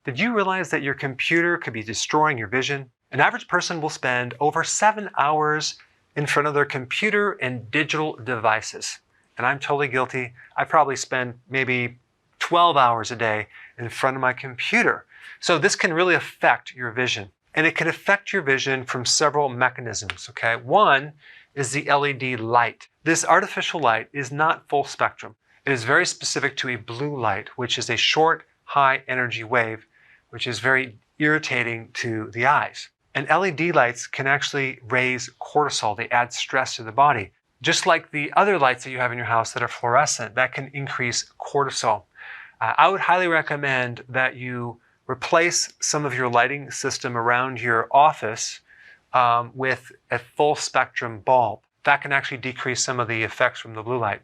Did you realize that your computer could be destroying your vision? An average person will spend over 7 hours in front of their computer and digital devices. And I'm totally guilty. I probably spend maybe 12 hours a day in front of my computer. So this can really affect your vision. And it can affect your vision from several mechanisms, okay? One is the LED light. This artificial light is not full spectrum. It is very specific to a blue light, which is a short, high energy wave, which is very irritating to the eyes. And LED lights can actually raise cortisol. They add stress to the body. Just like the other lights that you have in your house that are fluorescent, that can increase cortisol. I would highly recommend that you replace some of your lighting system around your office with a full spectrum bulb. That can actually decrease some of the effects from the blue light.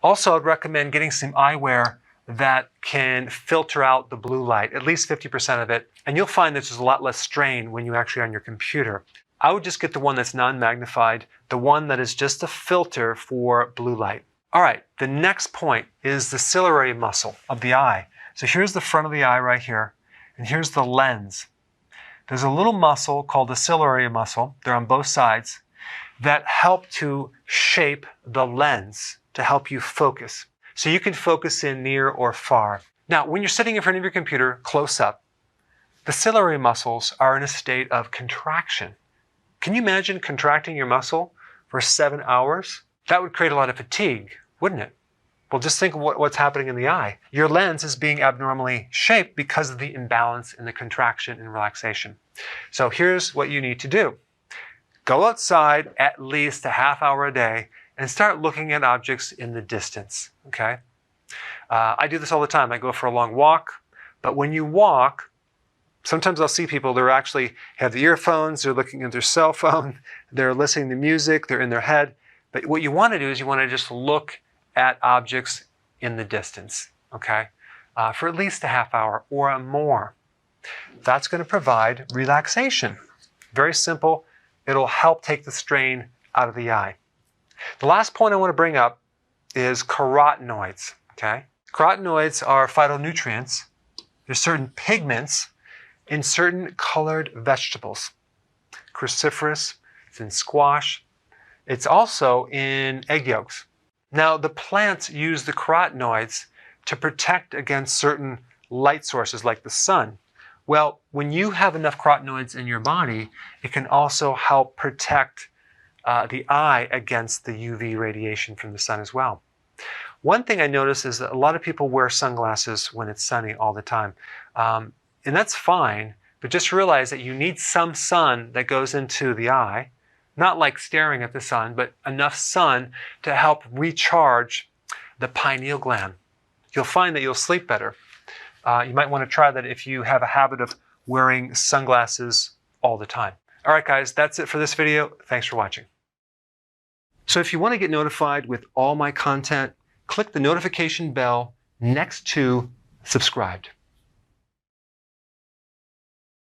Also, I'd recommend getting some eyewear that can filter out the blue light, at least 50% of it, and you'll find that there's a lot less strain when you actually are on your computer. I would just get the one that's non-magnified, the one that is just a filter for blue light. All right, the next point is the ciliary muscle of the eye. So here's the front of the eye right here, and here's the lens. There's a little muscle called the ciliary muscle, they're on both sides, that help to shape the lens to help you focus. So you can focus in near or far. Now, when you're sitting in front of your computer, close up, the ciliary muscles are in a state of contraction. Can you imagine contracting your muscle for 7 hours? That would create a lot of fatigue, wouldn't it? Well, just think of what's happening in the eye. Your lens is being abnormally shaped because of the imbalance in the contraction and relaxation. So here's what you need to do. Go outside at least a half hour a day and start looking at objects in the distance, okay? I do this all the time. I go for a long walk, but when you walk, sometimes I'll see people, they're actually have the earphones, they're looking at their cell phone, they're listening to music, they're in their head. But what you want to do is you want to just look at objects in the distance, okay? For at least a half hour or more. That's going to provide relaxation. Very simple. It'll help take the strain out of the eye. The last point I want to bring up is carotenoids, okay? Carotenoids are phytonutrients. There's certain pigments in certain colored vegetables. Cruciferous, it's in squash. It's also in egg yolks. Now, the plants use the carotenoids to protect against certain light sources like the sun. Well, when you have enough carotenoids in your body, it can also help protect the eye against the UV radiation from the sun as well. One thing I notice is that a lot of people wear sunglasses when it's sunny all the time. And that's fine, but just realize that you need some sun that goes into the eye, not like staring at the sun, but enough sun to help recharge the pineal gland. You'll find that you'll sleep better. You might want to try that if you have a habit of wearing sunglasses all the time. All right, guys, that's it for this video. Thanks for watching. So if you want to get notified with all my content, click the notification bell next to subscribed.